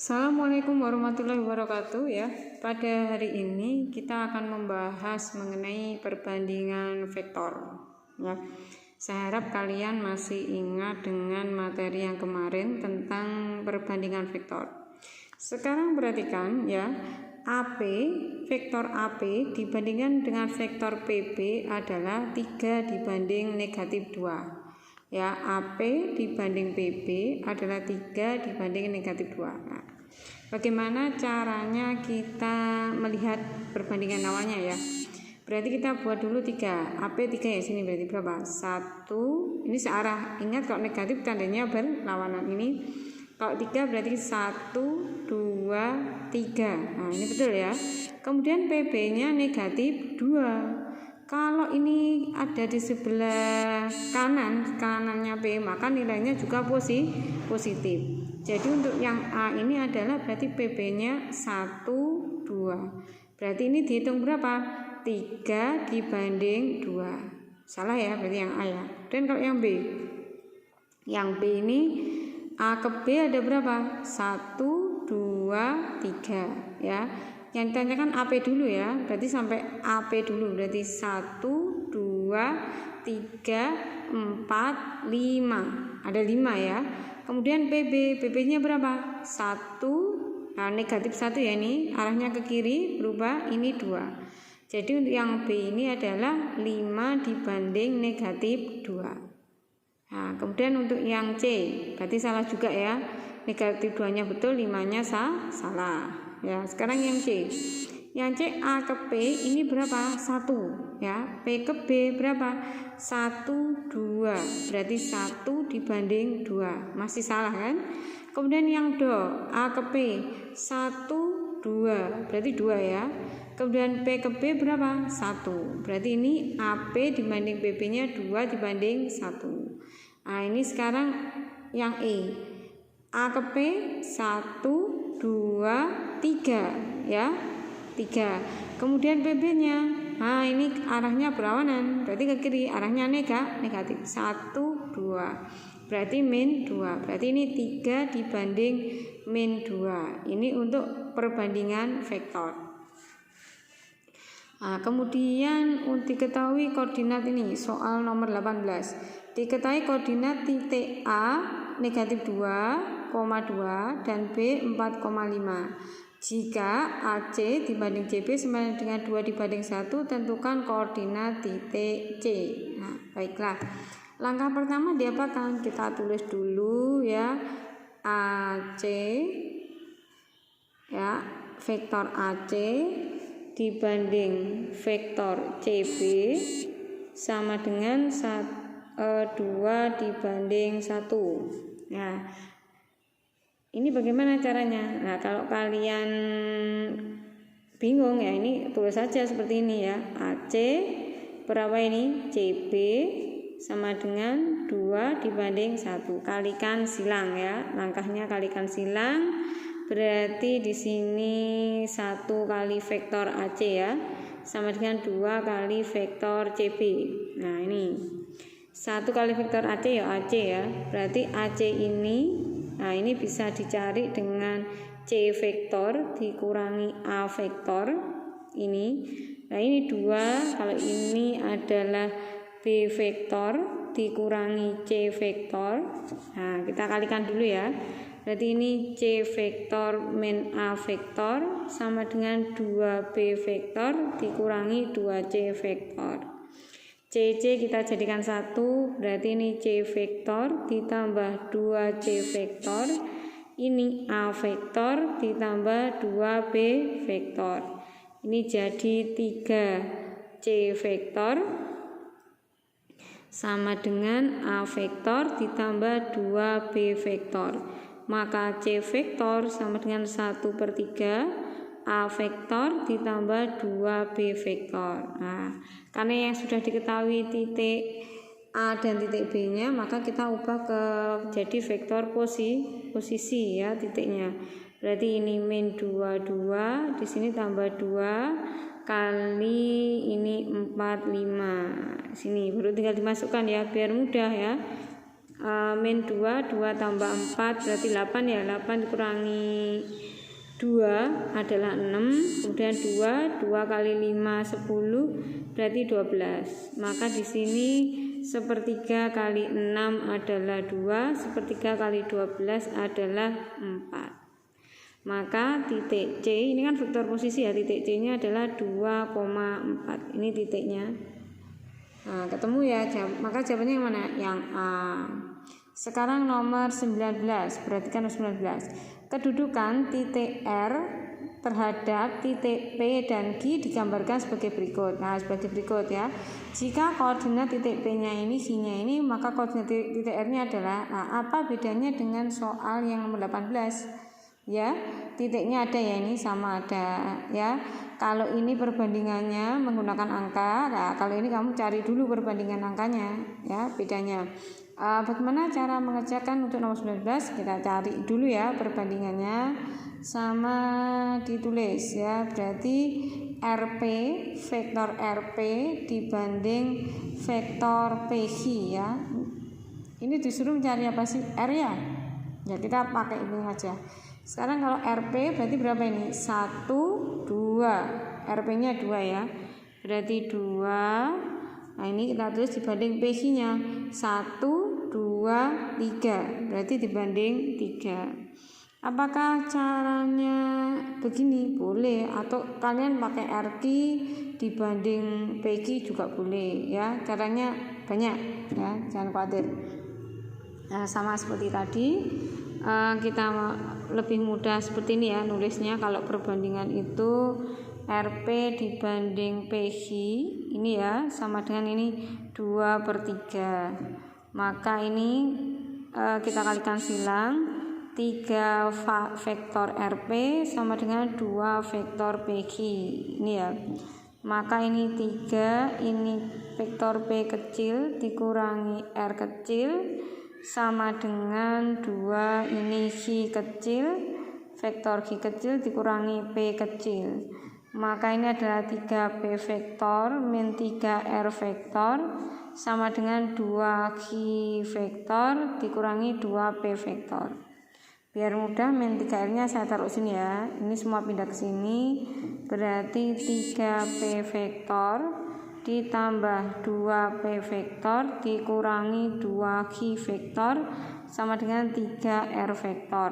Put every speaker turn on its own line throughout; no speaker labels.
Assalamualaikum warahmatullahi wabarakatuh ya. Pada hari ini kita akan membahas mengenai perbandingan vektor ya. Saya harap kalian masih ingat dengan materi yang kemarin tentang perbandingan vektor. Sekarang perhatikan ya, AP, vektor AP dibandingkan dengan vektor PB adalah 3 dibanding negatif 2. Ya, AP dibanding PB adalah 3 dibanding negatif 2. Nah, bagaimana caranya kita melihat perbandingan awalnya ya? Berarti kita buat dulu 3. AP 3 ya, sini berarti berapa? 1, ini searah. Ingat kalau negatif tandanya berlawanan. Ini kalau 3 berarti 1, 2, 3. Nah, ini betul ya. Kemudian PB-nya negatif 2. Kalau ini ada di sebelah kanannya P, maka nilainya juga positif. Jadi untuk yang A ini adalah berarti PB-nya 1, 2. Berarti ini dihitung berapa? 3 dibanding 2. Salah ya, berarti yang A ya. Dan kalau yang B? Yang B ini A ke B ada berapa? 1, 2, 3 ya. Yang ditanyakan AP dulu ya, berarti sampai AP dulu, berarti 1, 2, 3, 4, 5. Ada 5 ya. Kemudian PB nya berapa? 1, nah negatif 1 ya, ini arahnya ke kiri berubah, ini 2. Jadi untuk yang B ini adalah 5 dibanding negatif 2. Nah kemudian untuk yang C, berarti salah juga ya, negatif 2 nya betul, 5 nya salah. Ya, sekarang yang C. Yang C A ke P ini berapa? 1 ya. P ke B berapa? 1, 2. Berarti 1 dibanding 2. Masih salah kan? Kemudian yang do A ke P 1, 2. Berarti 2 ya. Kemudian P ke B berapa? 1. Berarti ini AP dibanding PB-nya 2 dibanding 1. Nah, ini sekarang yang E. A ke P 1, 2, 3 ya, 3. Kemudian PB-nya, nah ini arahnya berlawanan, berarti ke kiri, arahnya negatif 1, 2. Berarti min 2. Berarti ini 3 dibanding min 2. Ini untuk perbandingan vektor. Nah, kemudian untuk diketahui koordinat ini, soal nomor 18. Diketahui koordinat titik A negatif 2,2 dan B 4,5. Jika AC dibanding CB sama dengan 2 dibanding 1, tentukan koordinat titik C. Nah, baiklah. Langkah pertama diapakan? Kita tulis dulu ya, AC ya, vektor AC dibanding vektor CB sama dengan 2 dibanding 1. Nah, ini bagaimana caranya? Nah, kalau kalian bingung ya, ini tulis saja seperti ini ya. AC berapa ini? CB sama dengan 2 dibanding 1. Kalikan silang ya. Langkahnya kalikan silang. Berarti di sini 1 kali vektor AC ya, sama dengan 2 kali vektor CB. Nah, ini 1 kali vektor AC ya, AC ya. Berarti AC ini, nah ini bisa dicari dengan C vektor dikurangi A vektor ini. Nah ini 2, kalau ini adalah B vektor dikurangi C vektor. Nah kita kalikan dulu ya. Berarti ini C vektor min A vektor sama dengan 2B vektor dikurangi 2C vektor. CC kita jadikan 1, berarti ini C vektor ditambah 2C vektor. Ini A vektor ditambah 2B vektor. Ini jadi 3C vektor sama dengan A vektor ditambah 2B vektor. Maka C vektor sama dengan 1/3 A vektor ditambah 2B vektor. Nah, karena yang sudah diketahui titik A dan titik B nya, maka kita ubah ke jadi vektor posisi ya titiknya. Berarti ini min 2, 2, di sini tambah 2 kali ini 4, 5. Sini baru tinggal dimasukkan ya biar mudah ya. min 2 tambah 4 berarti 8 ya. 8 dikurangi 2 adalah 6, kemudian 2 kali 5 10 berarti 12. Maka di sini 1/3 kali 6 adalah 2, 1/3 kali 12 adalah 4. Maka titik C ini kan vektor posisi ya, titik C nya adalah 2,4. Ini titiknya. Nah, ketemu ya. Maka jawabannya yang mana? Yang A. Sekarang nomor 19, perhatikan 19. Kedudukan titik R terhadap titik P dan Q digambarkan sebagai berikut. Nah, sebagai berikut ya. Jika koordinat titik P-nya ini, Q-nya ini, maka koordinat titik R-nya adalah, nah, apa bedanya dengan soal yang nomor 18? Ya, titiknya ada ya, ini sama ada ya. Kalau ini perbandingannya menggunakan angka, nah kalau ini kamu cari dulu perbandingan angkanya ya, bedanya. Bagaimana cara mengerjakan untuk nomor 19? Kita cari dulu ya perbandingannya, sama ditulis ya. Berarti RP, vektor RP dibanding vektor PQ ya. Ini disuruh mencari apa sih? R ya. Ya kita pakai ini aja. Sekarang kalau RP berarti berapa ini? 1, 2. RP-nya 2 ya. Berarti 2. Nah, ini kita tulis dibanding PQ-nya 1, 2, 3. Berarti dibanding 3. Apakah caranya begini? Boleh. Atau kalian pakai RQ dibanding PQ juga boleh ya. Caranya banyak ya, jangan khawatir. Nah, sama seperti tadi. Kita lebih mudah seperti ini ya nulisnya. Kalau perbandingan itu RP dibanding PQ ini ya sama dengan ini 2/3. Maka ini kita kalikan silang, 3 vektor RP sama dengan 2 vektor PQ ini ya. Maka ini 3, ini vektor P kecil dikurangi R kecil sama dengan 2 ini Q kecil, vektor Q kecil dikurangi P kecil. Maka ini adalah 3P vektor min 3R vektor sama dengan 2Q vektor dikurangi 2P vektor. Biar mudah, min 3R nya saya taruh sini ya. Ini semua pindah ke sini. Berarti 3P vektor ditambah 2P vektor dikurangi 2Q vektor sama dengan 3R vektor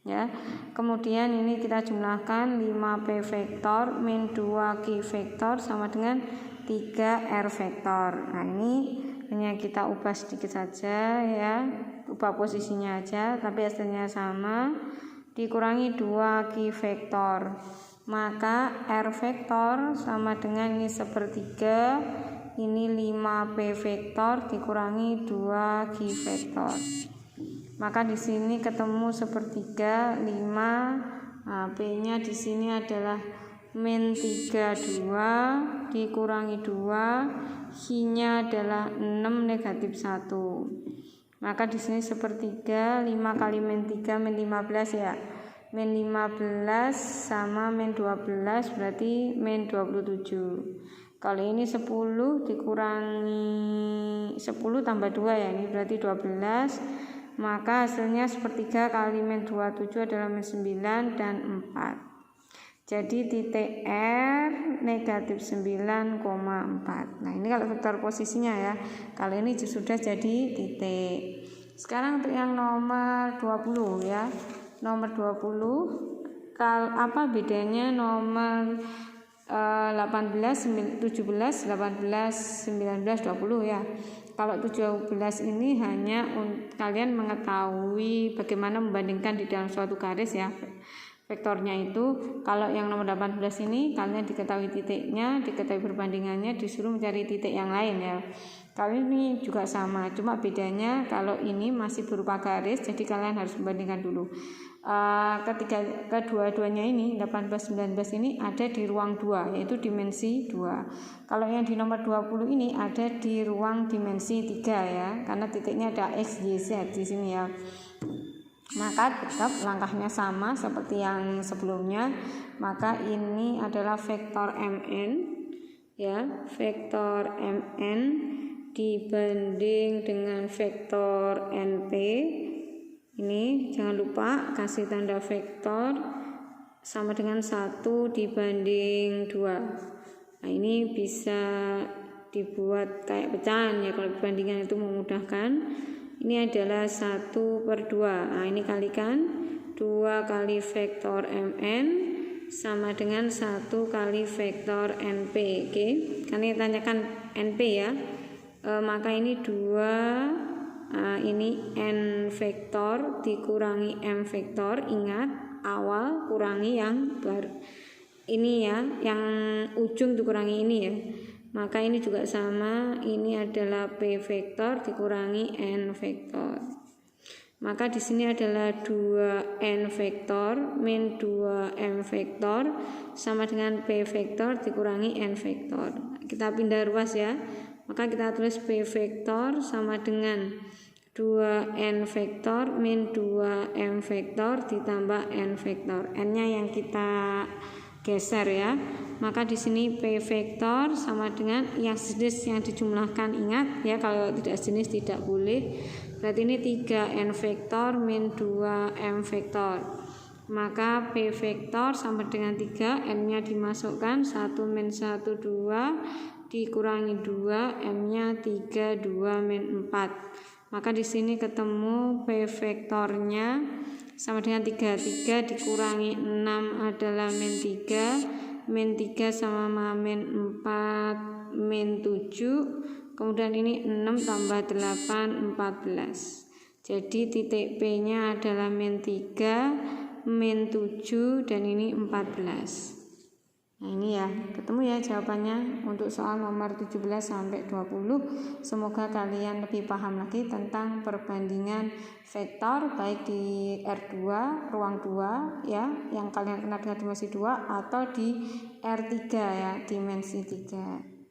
ya. Kemudian ini kita jumlahkan 5P vektor min 2Q vektor sama dengan 3R vektor. Nah, ini hanya kita ubah sedikit saja ya, ubah posisinya aja tapi hasilnya sama, dikurangi 2Q vektor. Maka R vektor sama dengan ini 1/3, ini 5P vektor dikurangi 2Q vektor. Maka di sini ketemu 1/3, 5. Nah, P-nya di sini adalah min 32 dikurangi 2, Q-nya adalah 6 negatif 1. Maka di sini 1/3, 5 kali min 3 min 15 ya. Min 15 sama min 12 berarti min 27. Kalau ini 10 dikurangi 10 tambah 2 ya, ini berarti 12. Maka hasilnya 1/3 kali min 27 adalah min 9 dan 4. Jadi titik R negatif 9,4. Nah, ini kalau vektor posisinya ya. Kalau ini sudah jadi titik. Sekarang untuk yang nomor 20 ya. Nomor 20, apa bedanya nomor 18, 17, 18, 19, 20 ya. Kalau 17 ini hanya kalian mengetahui bagaimana membandingkan di dalam suatu garis ya vektornya itu. Kalau yang nomor 18 ini kalian diketahui titiknya, diketahui perbandingannya, disuruh mencari titik yang lain ya. Kalau ini juga sama, cuma bedanya kalau ini masih berupa garis, jadi kalian harus membandingkan dulu. Kedua-duanya ini 18-19 ini ada di ruang 2, yaitu dimensi 2. Kalau yang di nomor 20 ini ada di ruang dimensi 3 ya, karena titiknya ada X, Y, Z di sini ya. Maka tetap langkahnya sama seperti yang sebelumnya. Maka ini adalah vektor MN ya, vektor MN dibanding dengan vektor NP. Ini jangan lupa kasih tanda vektor sama dengan 1 dibanding 2. Nah, ini bisa dibuat kayak pecahan ya, kalau perbandingan itu memudahkan. Ini adalah 1/2. Nah, ini kalikan 2 kali vektor MN sama dengan 1 kali vektor NP. Oke, karena ditanyakan NP ya, maka ini 2, ini N vektor dikurangi M vektor. Ingat, awal kurangi yang ini ya, yang ujung dikurangi ini ya. Maka ini juga sama, ini adalah P vektor dikurangi N vektor. Maka di sini adalah 2N vektor min 2M vektor sama dengan P vektor dikurangi N vektor. Kita pindah ruas ya. Maka kita tulis P vektor sama dengan 2N vektor min 2M vektor ditambah N vektor. N-nya yang kita geser ya. Maka di sini P vektor sama dengan yang sejenis yang dijumlahkan. Ingat ya, kalau tidak sejenis tidak boleh. Berarti ini 3N vektor min 2M vektor. Maka P vektor sama dengan 3, N-nya dimasukkan 1 min 1 2 dikurangi 2, M-nya 3 2 min 4. Maka di sini ketemu P vektornya sama dengan 3 dikurangi 6 adalah min 3. Min 3 sama min 4 min 7. Kemudian ini 6 tambah 8 14. Jadi titik P nya adalah min 3 min 7 dan ini 14. Nah, ini ya, ketemu ya jawabannya untuk soal nomor 17 sampai 20. Semoga kalian lebih paham lagi tentang perbandingan vektor baik di R2 ruang 2 ya, yang kalian kenal dengan dimensi 2 atau di R3 ya, dimensi 3.